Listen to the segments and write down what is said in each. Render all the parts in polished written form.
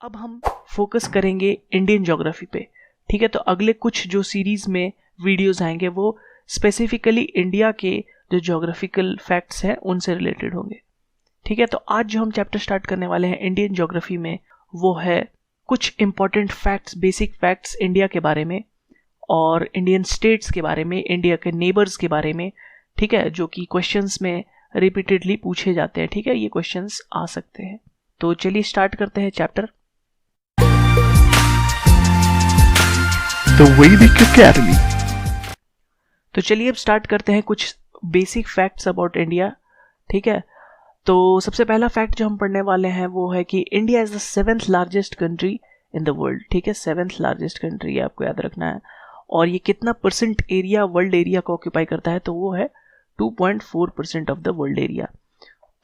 अब हम फोकस करेंगे इंडियन ज्योग्राफी पे। ठीक है, तो अगले कुछ जो सीरीज में वीडियोस आएंगे वो स्पेसिफिकली इंडिया के जो ज्योग्राफिकल फैक्ट्स हैं उनसे रिलेटेड होंगे। ठीक है, तो आज जो हम चैप्टर स्टार्ट करने वाले हैं इंडियन ज्योग्राफी में वो है कुछ important facts, basic facts India के बारे में और इंडियन स्टेट्स के बारे में, इंडिया के नेबर्स के बारे में। ठीक है, जो कि क्वेश्चंस में रिपीटेडली पूछे जाते हैं। ठीक है, ये क्वेश्चंस आ सकते हैं। तो चलिए स्टार्ट करते हैं चैप्टर। The Vedic Academy। तो चलिए अब स्टार्ट करते हैं कुछ बेसिक फैक्ट्स अबाउट इंडिया। ठीक है, तो सबसे पहला फैक्ट जो हम पढ़ने वाले हैं वो है कि India is the 7th largest country in the world. ठीक है, 7th लार्जेस्ट कंट्री आपको याद रखना है। और ये कितना परसेंट एरिया, वर्ल्ड एरिया को ऑक्यूपाई करता है, तो वो है 2.4% ऑफ द वर्ल्ड एरिया।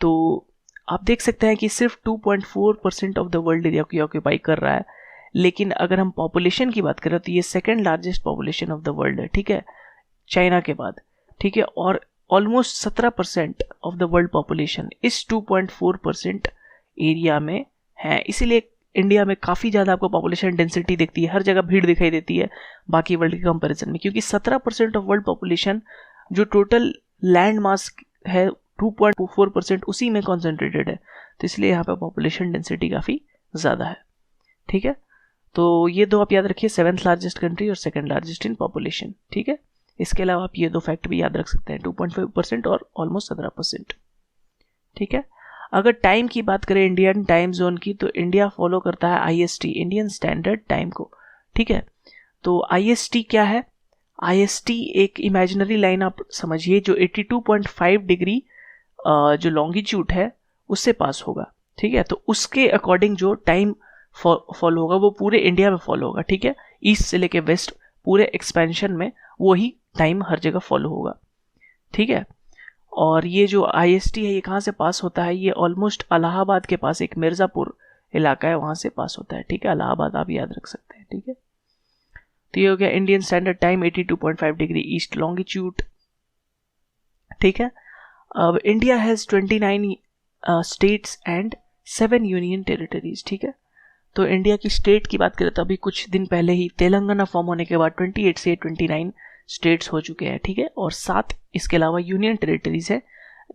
तो आप देख सकते हैं कि सिर्फ 2.4% ऑफ द वर्ल्ड एरिया को ऑक्यूपाई कर रहा है। लेकिन अगर हम पॉपुलेशन की बात करें तो ये second largest population of the world है। ठीक है, चाइना के बाद। ठीक है, और almost 17% of the world population इस 2.4% एरिया में है। इसीलिए इंडिया में काफ़ी ज़्यादा आपको पॉपुलेशन डेंसिटी दिखती है, हर जगह भीड़ दिखाई देती है बाकी वर्ल्ड के कंपैरिजन में, क्योंकि 17% ऑफ वर्ल्ड पॉपुलेशन जो टोटल लैंड मास है 2.4% उसी में कॉन्सेंट्रेटेड है। तो इसलिए यहाँ पे पॉपुलेशन डेंसिटी काफ़ी ज़्यादा है। ठीक है, तो ये दो आप याद रखिए, 7th लार्जेस्ट कंट्री और सेकंड लार्जेस्ट इन पॉपुलेशन। ठीक है, इसके अलावा आप ये दो फैक्ट भी याद रख सकते हैं, 2.5% और ऑलमोस्ट 17%। ठीक है, अगर टाइम की बात करें इंडियन टाइम जोन की, तो इंडिया फॉलो करता है IST, इंडियन स्टैंडर्ड टाइम को। ठीक है, तो IST क्या है? IST एक इमेजिनरी लाइन आप समझिए जो 82.5 डिग्री जो लॉन्गिट्यूड है उससे पास होगा। ठीक है, तो उसके अकॉर्डिंग जो टाइम फॉलो होगा वो पूरे इंडिया में फॉलो होगा। ठीक है, ईस्ट से लेके वेस्ट पूरे एक्सपेंशन में वही टाइम हर जगह फॉलो होगा। ठीक है, और ये जो IST है ये कहाँ से पास होता है? ये ऑलमोस्ट इलाहाबाद के पास एक मिर्ज़ापुर इलाका है, वहाँ से पास होता है। ठीक है, इलाहाबाद आप याद रख सकते हैं। ठीक है, तो ये हो गया Indian standard time 82.5 degree east longitude. ठीक है, अब India has 29 states and 7 union territories. ठीक है, तो इंडिया की स्टेट की बात करें तो अभी कुछ दिन पहले ही तेलंगाना फॉर्म होने के बाद 28 से 29 स्टेट्स हो चुके हैं। ठीक है, और 7 इसके अलावा यूनियन टेरिटरीज है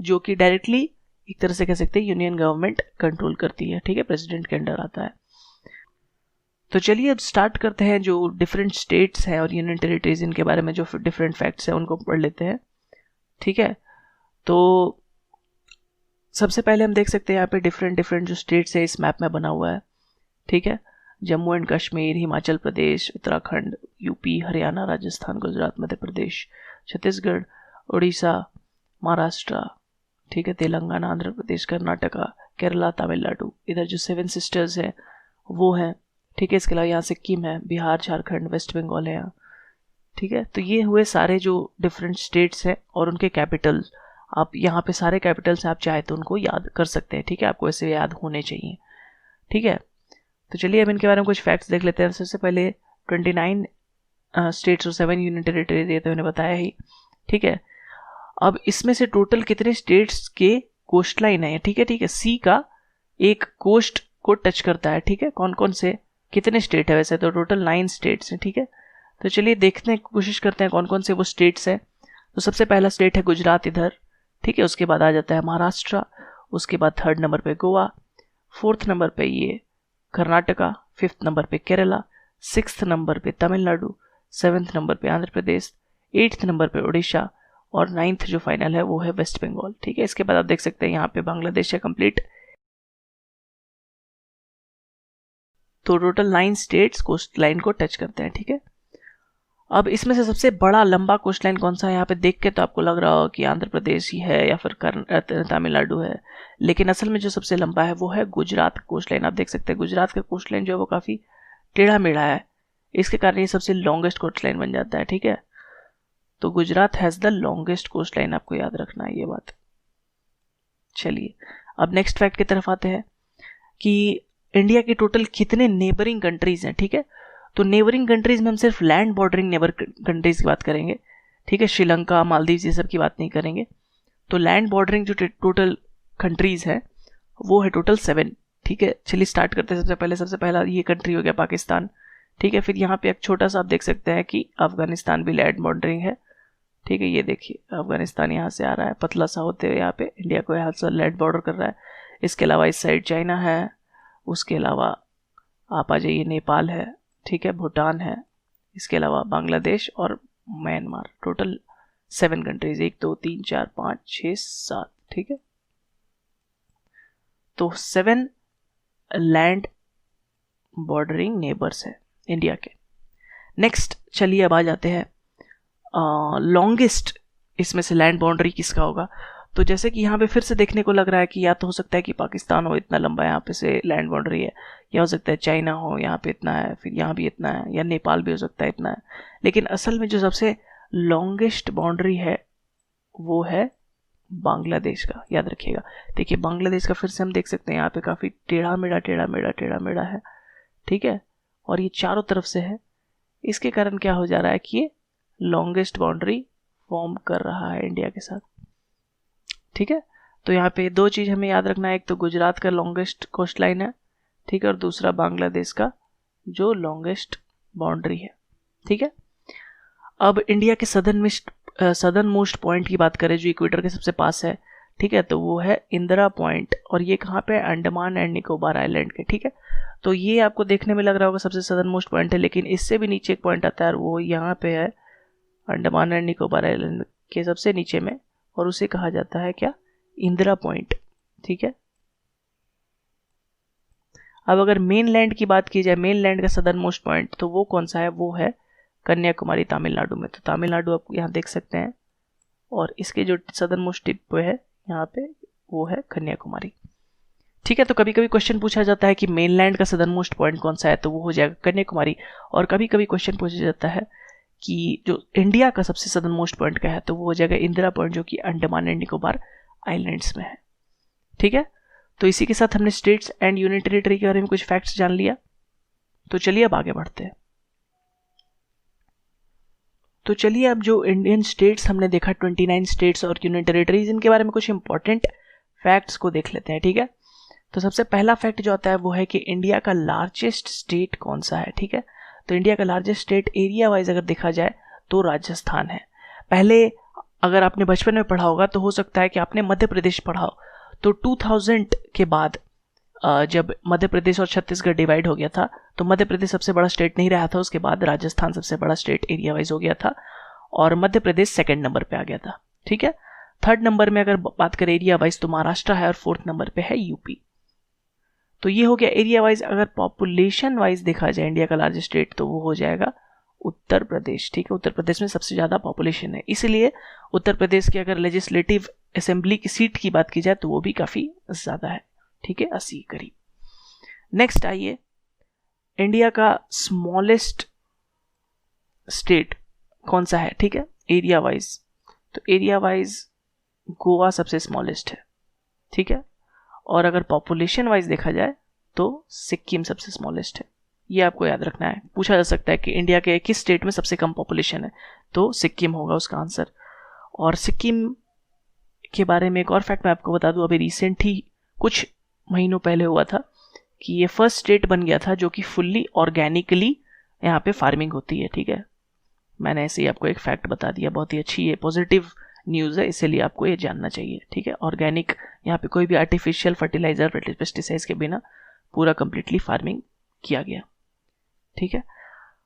जो कि डायरेक्टली एक तरह से कह सकते हैं यूनियन गवर्नमेंट कंट्रोल करती है। ठीक है, प्रेसिडेंट के अंडर आता है। तो चलिए अब स्टार्ट करते हैं, जो डिफरेंट स्टेट्स हैं और यूनियन टेरिटरीज इनके बारे में जो डिफरेंट फैक्ट्स हैं उनको पढ़ लेते हैं। ठीक है, तो सबसे पहले हम देख सकते हैं यहाँ पे डिफरेंट जो स्टेट्स है इस मैप में बना हुआ है। ठीक है, जम्मू एंड कश्मीर, हिमाचल प्रदेश, उत्तराखंड, यूपी, हरियाणा, राजस्थान, गुजरात, मध्य प्रदेश, छत्तीसगढ़, उड़ीसा, महाराष्ट्र, ठीक है, तेलंगाना, आंध्र प्रदेश, कर्नाटका, केरला, तमिलनाडु। इधर जो 7 सिस्टर्स हैं वो हैं। ठीक है, इसके अलावा यहाँ सिक्किम है, बिहार, झारखंड, वेस्ट बंगाल है यहाँ। ठीक है, तो ये हुए सारे जो डिफरेंट स्टेट्स हैं और उनके कैपिटल्स। आप यहाँ पे सारे कैपिटल्स आप चाहे तो उनको याद कर सकते हैं। ठीक है, आपको ऐसे याद होने चाहिए। ठीक है, तो चलिए अब इनके बारे में कुछ फैक्ट्स देख लेते हैं। सबसे पहले 29 स्टेट्स और 7 यूनियन टेरिटरीज ये तो मैंने बताया ही। ठीक है, अब इसमें से टोटल कितने स्टेट्स के कोस्ट लाइन है? ठीक है, सी का एक कोस्ट को टच करता है। ठीक है, कौन कौन से कितने स्टेट है? वैसे तो टोटल 9 स्टेट्स हैं। ठीक है, तो चलिए देखने की कोशिश करते हैं कौन कौन से वो स्टेट्स हैं। तो सबसे पहला स्टेट है गुजरात इधर। ठीक है, उसके बाद आ जाता है महाराष्ट्र, उसके बाद 3rd नंबर पे गोवा, 4th नंबर पे ये कर्नाटका, 5th नंबर पे केरला, 6th नंबर पे तमिलनाडु, 7th नंबर पे आंध्र प्रदेश, 8th नंबर पे उड़ीसा और 9th जो फाइनल है वो है वेस्ट बंगाल। ठीक है, इसके बाद आप देख सकते हैं यहाँ पे बांग्लादेश है कंप्लीट। तो टोटल 9 स्टेट्स कोस्ट लाइन को टच करते हैं। ठीक है, अब इसमें से सबसे बड़ा लंबा कोस्ट लाइन कौन सा है? यहाँ पे देख के तो आपको लग रहा हो कि आंध्र प्रदेश ही है या फिर तमिलनाडु है, लेकिन असल में जो सबसे लंबा है वो है गुजरात कोस्ट लाइन। आप देख सकते हैं गुजरात का कोस्ट लाइन जो है वो काफ़ी टेढ़ा मेढ़ा है, इसके कारण ये सबसे लॉन्गेस्ट कोस्ट लाइन बन जाता है। ठीक है, तो Gujarat has the longest coastline, आपको याद रखना है ये बात। चलिए अब नेक्स्ट फैक्ट की तरफ आते हैं कि इंडिया के टोटल कितने नेबरिंग कंट्रीज हैं। ठीक है, तो नेबरिंग कंट्रीज में हम सिर्फ लैंड बॉर्डरिंग नेबर कंट्रीज की बात करेंगे। ठीक है, श्रीलंका, मालदीव ये सब की बात नहीं करेंगे। तो लैंड बॉर्डरिंग जो टोटल कंट्रीज है वो है टोटल 7। ठीक है, चलिए स्टार्ट करते हैं। सबसे पहला ये कंट्री हो गया पाकिस्तान, ठीक है। फिर यहाँ पे एक छोटा सा आप देख सकते हैं कि अफगानिस्तान भी लैंड बॉर्डरिंग है, ठीक है। ये देखिए अफगानिस्तान यहाँ से आ रहा है पतला सा होते हुए यहाँ पे इंडिया को यहाँ से लैंड बॉर्डर कर रहा है। इसके अलावा इस साइड चाइना है, उसके अलावा आप आ जाइए नेपाल है, ठीक है, भूटान है, इसके अलावा बांग्लादेश और म्यांमार। टोटल 7 कंट्रीज, 1 2 3 4 5 6 7, ठीक है। तो 7 लैंड बॉर्डरिंग नेबर्स है इंडिया के। नेक्स्ट चलिए अब आ जाते हैं लॉन्गेस्ट इसमें से लैंड बाउंड्री किसका होगा। तो जैसे कि यहाँ पे फिर से देखने को लग रहा है कि या तो हो सकता है कि पाकिस्तान हो, इतना लंबा यहाँ पे से लैंड बाउंड्री है, या हो सकता है चाइना हो, यहाँ पे इतना है, फिर यहाँ भी इतना है, या नेपाल भी हो सकता है इतना है। लेकिन असल में जो सबसे लॉन्गेस्ट बाउंड्री है वो है बांग्लादेश का, याद रखिएगा। देखिए बांग्लादेश का फिर से हम देख सकते हैं यहाँ पे काफ़ी टेढ़ा मेढ़ा है, ठीक है, और ये चारों तरफ से है। इसके कारण क्या हो जा रहा है कि ये लॉन्गेस्ट बाउंड्री फॉर्म कर रहा है इंडिया के साथ, ठीक है। तो यहाँ पे 2 चीज़ हमें याद रखना है, एक तो गुजरात का लॉन्गेस्ट कोस्ट लाइन है, ठीक है, और दूसरा बांग्लादेश का जो लॉन्गेस्ट बाउंड्री है, ठीक है। अब इंडिया के सदर्न मोस्ट पॉइंट की बात करें जो इक्वेटर के सबसे पास है, ठीक है, तो वो है इंदिरा पॉइंट, और ये कहाँ पे, अंडमान एंड निकोबार आइलैंड के, ठीक है। तो ये आपको देखने में लग रहा होगा सबसे सदर्न मोस्ट पॉइंट है, लेकिन इससे भी नीचे एक पॉइंट आता है, वो यहाँ पे है अंडमान एंड निकोबार आइलैंड के सबसे नीचे में, और उसे कहा जाता है क्या, इंदिरा पॉइंट, ठीक है। अब अगर मेन लैंड की बात की जाए, मेन लैंड का सदर्न मोस्ट पॉइंट, तो वो कौन सा है, वो है कन्याकुमारी, तमिलनाडु में। तो तमिलनाडु आप यहाँ देख सकते हैं, और इसके जो सदर्न मोस्ट टिप पे है यहाँ पे वो है कन्याकुमारी, ठीक है। तो कभी कभी क्वेश्चन पूछा जाता है कि मेनलैंड का सदर्न मोस्ट पॉइंट कौन सा है, तो वो हो जाएगा कन्याकुमारी। और कभी कभी क्वेश्चन पूछा जाता है कि जो इंडिया का सबसे सदर्न मोस्ट पॉइंट का है, तो वो हो जाएगा इंदिरा पॉइंट, जो कि अंडमान एंड निकोबार आइलैंड्स में है, ठीक है। तो इसी के साथ हमने स्टेट्स एंड यूनियन टेरिटरी के बारे में कुछ फैक्ट्स जान लिया। तो चलिए अब आगे बढ़ते हैं। तो चलिए अब जो इंडियन स्टेट्स हमने देखा, 29 स्टेट्स और यूनियन टेरिटरीज, इनके बारे में कुछ इंपॉर्टेंट फैक्ट्स को देख लेते हैं, ठीक है। तो सबसे पहला फैक्ट जो आता है वो है कि इंडिया का लार्जेस्ट स्टेट कौन सा है, ठीक है। तो इंडिया का लार्जेस्ट स्टेट एरिया वाइज अगर देखा जाए तो राजस्थान है। पहले अगर आपने बचपन में पढ़ा होगा तो हो सकता है कि आपने मध्य प्रदेश पढ़ा हो, तो 2000 के बाद जब मध्य प्रदेश और छत्तीसगढ़ डिवाइड हो गया था, तो मध्य प्रदेश सबसे बड़ा स्टेट नहीं रहा था, उसके बाद राजस्थान सबसे बड़ा स्टेट एरिया वाइज हो गया था, और मध्य प्रदेश 2nd नंबर पे आ गया था, ठीक है। 3rd नंबर में अगर बात करें एरिया वाइज तो महाराष्ट्र है, और 4th नंबर पे है यूपी। तो ये हो गया एरिया वाइज। अगर पॉपुलेशन वाइज देखा जाए इंडिया का लार्जेस्ट स्टेट, तो वो हो जाएगा उत्तर प्रदेश, ठीक है। उत्तर प्रदेश में सबसे ज़्यादा पॉपुलेशन है, इसलिए उत्तर प्रदेश की अगर लेजिस्लेटिव असेंबली की सीट की बात की जाए तो वो भी काफ़ी ज़्यादा है, ठीक है, 80 करीब। नेक्स्ट आइए, इंडिया का स्मॉलेस्ट स्टेट कौन सा है, ठीक है, एरिया वाइज। तो एरिया वाइज गोवा सबसे स्मॉलेस्ट है, ठीक है। और अगर पॉपुलेशन वाइज देखा जाए तो सिक्किम सबसे स्मॉलेस्ट है। ये आपको याद रखना है। पूछा जा सकता है कि इंडिया के किस स्टेट में सबसे कम पॉपुलेशन है, तो सिक्किम होगा उसका आंसर। और सिक्किम के बारे में एक और फैक्ट मैं आपको बता दूं, अभी रिसेंट ही कुछ महीनों पहले हुआ था कि ये फर्स्ट स्टेट बन गया था जो कि फुल्ली ऑर्गेनिकली यहाँ पे फार्मिंग होती है, ठीक है। मैंने ऐसे ही आपको एक फैक्ट बता दिया, बहुत ही अच्छी ये पॉजिटिव न्यूज़ है, इसलिए आपको ये जानना चाहिए, ठीक है। ऑर्गेनिक, यहाँ पे कोई भी आर्टिफिशियल फर्टिलाइजर पेस्टिसाइड्स के बिना पूरा कंप्लीटली फार्मिंग किया गया, ठीक है।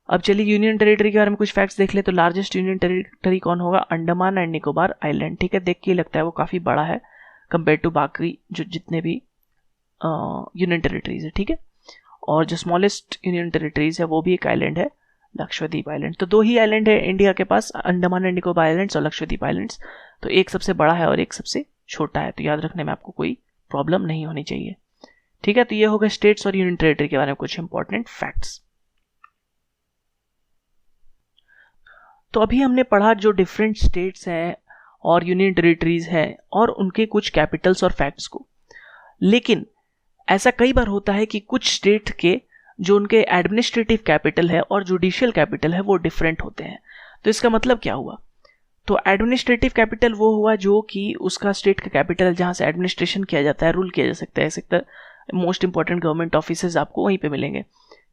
अब चलिए यूनियन टेरिटरी के बारे में कुछ फैक्ट्स देख ले। तो लार्जेस्ट यूनियन टेरिटरी कौन होगा, अंडमान एंड निकोबार आइलैंड, ठीक है। देख के लगता है वो काफ़ी बड़ा है कंपेयर टू बाकी जो जितने भी यूनियन टेरिटरीज है, ठीक है। और जो स्मॉलेस्ट यूनियन टेरिटरीज है वो भी एक आइलैंड है, लक्षद्वीप आइलैंड। तो 2 ही आइलैंड है इंडिया के पास, अंडमान एंड निकोबार आइलैंड्स और लक्षद्वीप आइलैंड्स। तो एक सबसे बड़ा है और एक सबसे छोटा है, तो याद रखने में आपको कोई प्रॉब्लम नहीं होनी चाहिए, ठीक है। तो ये हो गए स्टेट्स और यूनियन टेरिटरी के बारे में कुछ इंपॉर्टेंट फैक्ट्स। तो अभी हमने पढ़ा जो डिफरेंट स्टेट्स हैं और यूनियन टेरिटरीज हैं और उनके कुछ कैपिटल्स और फैक्ट्स को। लेकिन ऐसा कई बार होता है कि कुछ स्टेट के जो उनके एडमिनिस्ट्रेटिव कैपिटल है और जुडिशियल कैपिटल है वो डिफरेंट होते हैं। तो इसका मतलब क्या हुआ, तो एडमिनिस्ट्रेटिव कैपिटल वो हुआ जो कि उसका स्टेट का कैपिटल जहाँ से एडमिनिस्ट्रेशन किया जाता है, रूल किया जा सकता है, मोस्ट इंपॉर्टेंट गवर्नमेंट ऑफिसेज आपको वहीं पे मिलेंगे,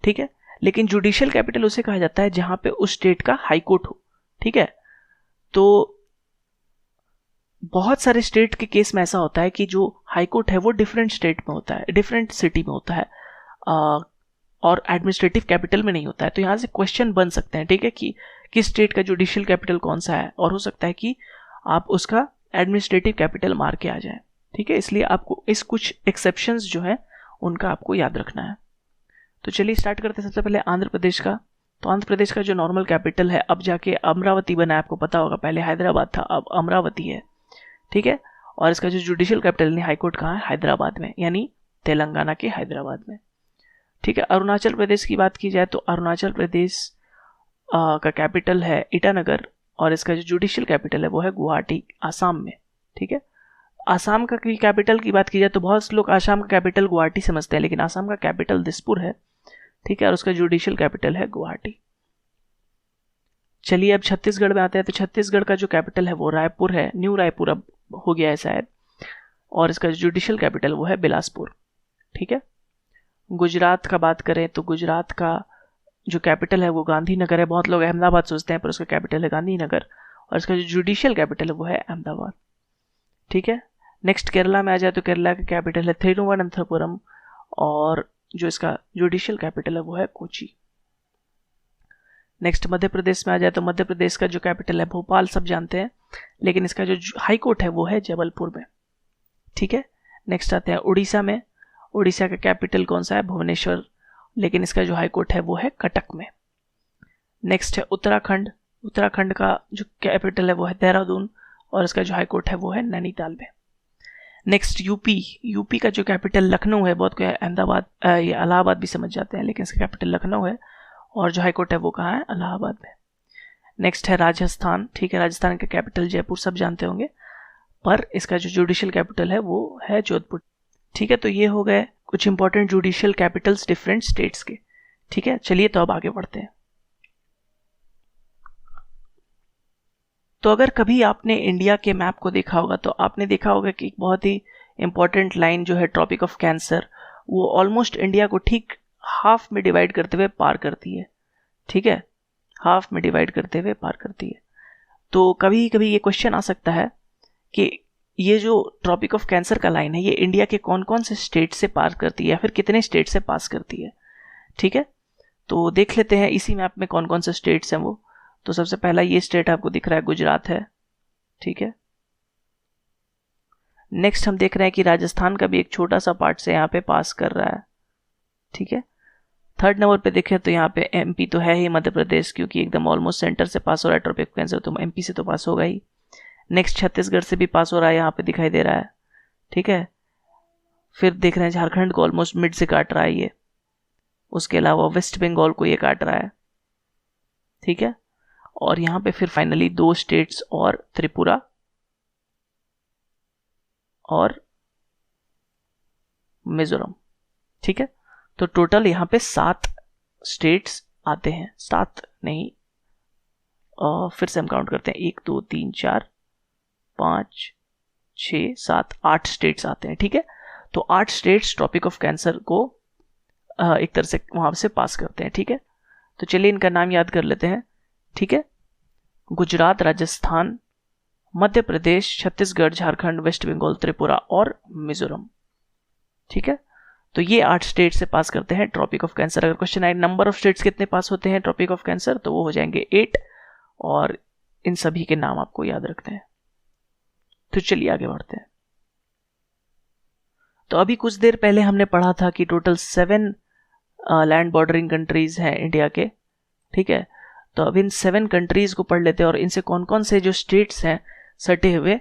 ठीक है। लेकिन जुडिशियल कैपिटल उसे कहा जाता है जहां पे उस स्टेट का हाई कोर्ट हो, ठीक है। तो बहुत सारे स्टेट के केस में ऐसा होता है कि जो हाई कोर्ट है वो डिफरेंट स्टेट में होता है, डिफरेंट सिटी में होता है, और एडमिनिस्ट्रेटिव कैपिटल में नहीं होता है। तो यहाँ से क्वेश्चन बन सकते हैं, ठीक है, कि किस स्टेट का जुडिशियल कैपिटल कौन सा है, और हो सकता है कि आप उसका एडमिनिस्ट्रेटिव कैपिटल मार के आ जाए, ठीक है। इसलिए आपको इस कुछ एक्सेप्शंस जो है उनका आपको याद रखना है। तो चलिए स्टार्ट करते हैं। सबसे पहले आंध्र प्रदेश का। तो आंध्र प्रदेश का जो नॉर्मल कैपिटल है अब जाके अमरावती बना है, आपको पता होगा, पहले हैदराबाद था, अब अमरावती है, ठीक है। और इसका जो जुडिशियल कैपिटल यानी हाईकोर्ट कहाँ है, हैदराबाद में, यानी तेलंगाना के हैदराबाद में, ठीक है। अरुणाचल प्रदेश की बात की जाए तो अरुणाचल प्रदेश का कैपिटल है ईटानगर, और इसका जो जुडिशियल कैपिटल है वो है गुवाहाटी, आसाम में, ठीक है। आसाम का कैपिटल की बात की जाए तो बहुत से लोग आसाम का कैपिटल गुवाहाटी समझते हैं, लेकिन आसाम का कैपिटल दिसपुर है, ठीक है, और उसका जुडिशियल कैपिटल है गुवाहाटी। चलिए अब छत्तीसगढ़ में आते हैं। तो छत्तीसगढ़ का जो कैपिटल है वो रायपुर है, न्यू रायपुर अब हो गया है शायद, और इसका जुडिशियल कैपिटल वो है बिलासपुर, ठीक है। गुजरात का बात करें तो गुजरात का जो कैपिटल है वो गांधीनगर है। बहुत लोग अहमदाबाद सोचते हैं, पर उसका कैपिटल है गांधीनगर, और इसका जो जुडिशियल कैपिटल है वो है अहमदाबाद, ठीक है। नेक्स्ट केरला में आ जाए तो केरला का कैपिटल है थिरुवनंतपुरम, और जो इसका जुडिशियल कैपिटल है वो है कोची। नेक्स्ट मध्य प्रदेश में आ जाए तो मध्य प्रदेश का जो कैपिटल है भोपाल, सब जानते हैं, लेकिन इसका जो हाई कोर्ट है वो है जबलपुर में, ठीक है। नेक्स्ट आते हैं उड़ीसा में। उड़ीसा का कैपिटल कौन सा है, भुवनेश्वर, लेकिन इसका जो हाई कोर्ट है वो है कटक में। नेक्स्ट है उत्तराखंड। उत्तराखंड का जो कैपिटल है वो है देहरादून, और इसका जो हाई कोर्ट है वो है नैनीताल में। Next UP. यूपी का जो कैपिटल लखनऊ है, बहुत को अहमदाबाद या इलाहाबाद भी समझ जाते हैं, लेकिन इसका कैपिटल लखनऊ है, और जो हाई कोर्ट है वो कहाँ है, इलाहाबाद में। नेक्स्ट है राजस्थान, ठीक है। राजस्थान का कैपिटल जयपुर, सब जानते होंगे, पर इसका जो जुडिशियल कैपिटल है वो है जोधपुर, ठीक है। तो ये हो गए कुछ important judicial Capitals different states के, ठीक है। चलिए तो अब आगे बढ़ते हैं। तो अगर कभी आपने इंडिया के मैप को देखा होगा तो आपने देखा होगा कि एक बहुत ही इंपॉर्टेंट लाइन जो है ट्रॉपिक ऑफ कैंसर, वो ऑलमोस्ट इंडिया को ठीक हाफ में डिवाइड करते हुए पार करती है, ठीक है, हाफ में डिवाइड करते हुए पार करती है। तो कभी कभी ये क्वेश्चन आ सकता है कि ये जो ट्रॉपिक ऑफ कैंसर का लाइन है ये इंडिया के कौन कौन से स्टेट से पार करती है, या फिर कितने स्टेट से पास करती है, ठीक है। तो देख लेते हैं इसी मैप में कौन कौन से स्टेट्स हैं वो। तो सबसे पहला ये स्टेट आपको दिख रहा है, गुजरात है, ठीक है। नेक्स्ट हम देख रहे हैं कि राजस्थान का भी एक छोटा सा पार्ट से यहाँ पे पास कर रहा है, ठीक है। थर्ड नंबर पे देखें तो यहाँ पे एमपी तो है ही, मध्य प्रदेश, क्योंकि एकदम ऑलमोस्ट सेंटर से पास हो रहा है ट्रॉपिक ऑफ कैंसर, तो एमपी से तो पास होगा ही। नेक्स्ट छत्तीसगढ़ से भी पास हो रहा है, यहाँ पे दिखाई दे रहा है, ठीक है। फिर देख रहे हैं झारखंड को ऑलमोस्ट मिड से काट रहा है ये, उसके अलावा वेस्ट बंगाल को ये काट रहा है, ठीक है। और यहाँ पे फिर फाइनली दो स्टेट्स और त्रिपुरा और मिजोरम, ठीक है। तो टोटल यहाँ पे 7 स्टेट्स आते हैं, 7 नहीं, फिर से हम काउंट करते हैं, 1 2 3 4 5 6 7 8 स्टेट्स आते हैं, ठीक है। तो 8 स्टेट्स ट्रॉपिक ऑफ कैंसर को एक तरह से वहां से पास करते हैं, ठीक है। तो चलिए इनका नाम याद कर लेते हैं, ठीक है। गुजरात, राजस्थान, मध्य प्रदेश, छत्तीसगढ़, झारखंड, वेस्ट बंगाल, त्रिपुरा और मिजोरम, ठीक है। तो ये 8 स्टेट से पास करते हैं ट्रॉपिक ऑफ कैंसर। अगर क्वेश्चन आए नंबर ऑफ स्टेट्स कितने पास होते हैं ट्रॉपिक ऑफ कैंसर, तो वो हो जाएंगे 8, और इन सभी के नाम आपको याद रखते हैं। तो चलिए आगे बढ़ते हैं। तो अभी कुछ देर पहले हमने पढ़ा था कि टोटल 7 लैंड बॉर्डरिंग कंट्रीज हैं इंडिया के, ठीक है। तो अब इन 7 कंट्रीज को पढ़ लेते हैं, और इनसे कौन कौन से जो स्टेट्स हैं सटे हुए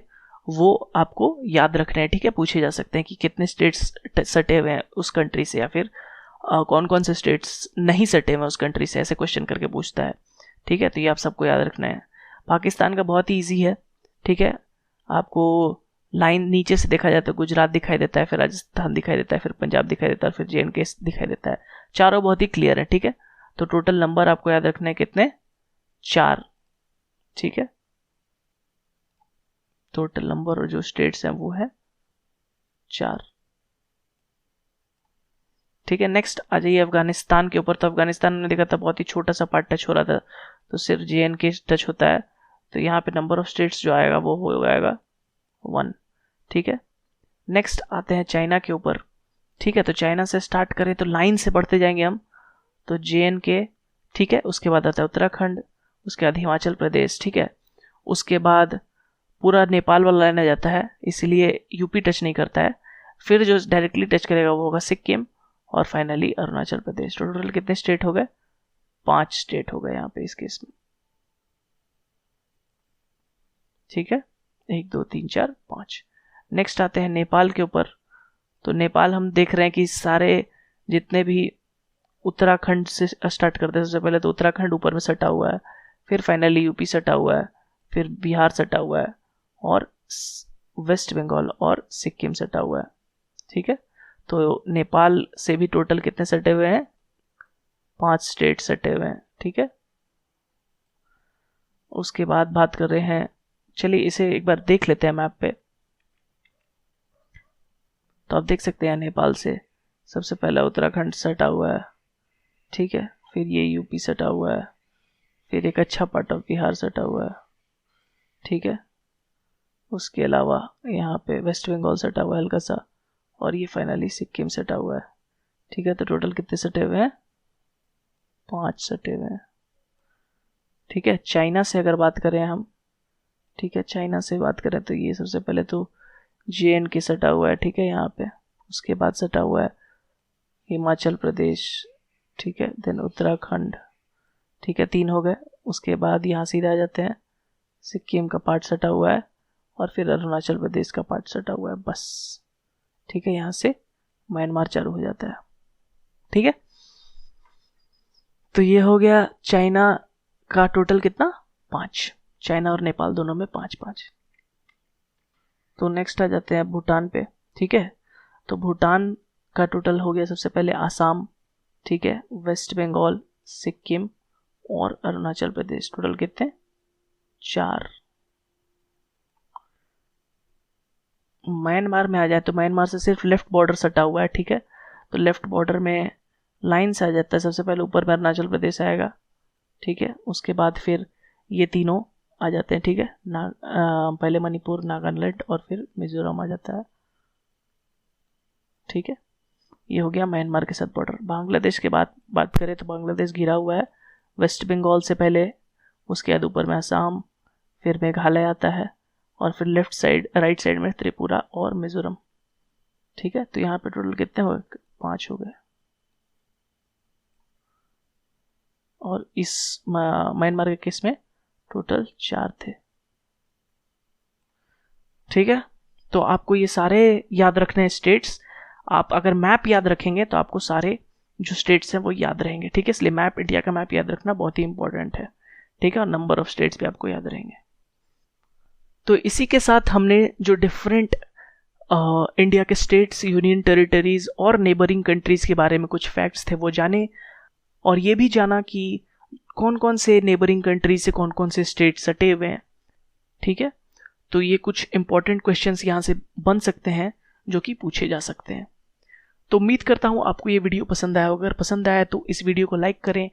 वो आपको याद रखने हैं, ठीक है। पूछे जा सकते हैं कि कितने स्टेट्स सटे हुए हैं उस कंट्री से, या फिर कौन कौन से स्टेट्स नहीं सटे हुए उस कंट्री से, ऐसे क्वेश्चन करके पूछता है, ठीक है। तो ये आप सबको याद रखना है। पाकिस्तान का बहुत ही ईजी है, ठीक है। आपको लाइन नीचे से देखा जाए तो गुजरात दिखाई देता है, फिर राजस्थान दिखाई देता है, फिर पंजाब दिखाई देता है, फिर JNK दिखाई देता है। चारों बहुत ही क्लियर है, ठीक है। तो टोटल नंबर आपको याद रखना है कितने, 4, ठीक है। टोटल नंबर और जो स्टेट्स हैं वो है 4। ठीक है, नेक्स्ट आ जाइए अफगानिस्तान के ऊपर। तो अफगानिस्तान में देखा था बहुत ही छोटा सा पार्ट टच हो रहा था, तो सिर्फ JNK टच होता है, तो यहाँ पे नंबर ऑफ स्टेट्स जो आएगा वो हो जाएगा 1। ठीक है, नेक्स्ट आते हैं चाइना के ऊपर। ठीक है, तो चाइना से स्टार्ट करें तो लाइन से बढ़ते जाएंगे हम, तो JNK, ठीक है, उसके बाद आता है उत्तराखंड, उसके बाद हिमाचल प्रदेश, ठीक है, उसके बाद पूरा नेपाल वाला लाइन आ जाता है, इसलिए यूपी टच नहीं करता है, फिर जो डायरेक्टली टच करेगा वो होगा सिक्किम, और फाइनली अरुणाचल प्रदेश। टोटल कितने स्टेट हो गए? 5 स्टेट हो गए यहाँ पे इस केस में। ठीक है, 1 2 3 4 5। नेक्स्ट आते हैं नेपाल के ऊपर। तो नेपाल हम देख रहे हैं कि सारे जितने भी उत्तराखंड से स्टार्ट करते हैं, सबसे पहले तो उत्तराखंड ऊपर में सटा हुआ है, फिर फाइनली यूपी सटा हुआ है, फिर बिहार सटा हुआ है, और वेस्ट बंगाल और सिक्किम सटा हुआ है। ठीक है, तो नेपाल से भी टोटल कितने सटे हुए हैं? 5 स्टेट सटे हुए हैं। ठीक है, उसके बाद बात कर रहे हैं, चलिए इसे एक बार देख लेते हैं मैप पे। तो आप देख सकते हैं नेपाल से सबसे पहला उत्तराखंड सटा हुआ है, ठीक है, फिर ये यूपी सटा हुआ है, फिर एक अच्छा पार्ट ऑफ बिहार सटा हुआ है, ठीक है, उसके अलावा यहाँ पे वेस्ट बंगाल सटा हुआ है हल्का सा, और ये फाइनली सिक्किम सटा हुआ है। ठीक है, तो टोटल कितने सटे हुए हैं? 5 सटे हुए हैं। ठीक है, चाइना से अगर बात करें हम, ठीक है, चाइना से बात करें तो ये सबसे पहले तो JNK सटा हुआ है, ठीक है, यहाँ पे, उसके बाद सटा हुआ है हिमाचल प्रदेश, ठीक है, देन उत्तराखंड, ठीक है, 3 हो गए। उसके बाद यहाँ सीधे आ जाते हैं, सिक्किम का पार्ट सटा हुआ है, और फिर अरुणाचल प्रदेश का पार्ट सटा हुआ है, बस। ठीक है, यहाँ से म्यांमार चालू हो जाता है। ठीक है, तो ये हो गया चाइना का टोटल कितना? 5। चाइना और नेपाल दोनों में 5-5। तो नेक्स्ट आ जाते हैं भूटान पे। ठीक है, तो भूटान का टोटल हो गया सबसे पहले आसाम, ठीक है, वेस्ट बंगाल, सिक्किम और अरुणाचल प्रदेश। टोटल कितने? 4। म्यांमार में आ जाए तो म्यांमार से सिर्फ लेफ्ट बॉर्डर सटा हुआ है, ठीक है, तो लेफ्ट बॉर्डर में लाइन से आ जाता है, सबसे पहले ऊपर में अरुणाचल प्रदेश आएगा, ठीक है, उसके बाद फिर ये तीनों आ जाते हैं, ठीक है, पहले मणिपुर, नागालैंड और फिर मिजोरम आ जाता है। ठीक है, ये हो गया म्यांमार के साथ बॉर्डर। बांग्लादेश के बाद बात करें तो बांग्लादेश घिरा हुआ है वेस्ट बंगाल से पहले, उसके बाद ऊपर में असम, फिर मेघालय आता है, और फिर लेफ्ट साइड राइट साइड में त्रिपुरा और मिजोरम। ठीक है, तो यहाँ पे टोटल कितने हो गए? 5 हो गए, और इस म्यांमार के केस में टोटल 4 थे। ठीक है, तो आपको ये सारे याद रखने हैं स्टेट्स। आप अगर मैप याद रखेंगे तो आपको सारे जो स्टेट्स हैं वो याद रहेंगे। ठीक है, इसलिए मैप, इंडिया का मैप याद रखना बहुत ही इंपॉर्टेंट है। ठीक है, और नंबर ऑफ स्टेट्स भी आपको याद रहेंगे। तो इसी के साथ हमने जो डिफरेंट इंडिया के स्टेट्स, यूनियन टेरिटरीज और नेबरिंग कंट्रीज के बारे में कुछ फैक्ट्स थे वो जाने, और ये भी जाना कि कौन कौन से नेबरिंग कंट्रीज से कौन कौन से स्टेट सटे हुए हैं। ठीक है, तो ये कुछ इंपॉर्टेंट क्वेश्चंस यहाँ से बन सकते हैं जो कि पूछे जा सकते हैं। तो उम्मीद करता हूँ आपको ये वीडियो पसंद आया होगा। अगर पसंद आया तो इस वीडियो को लाइक करें,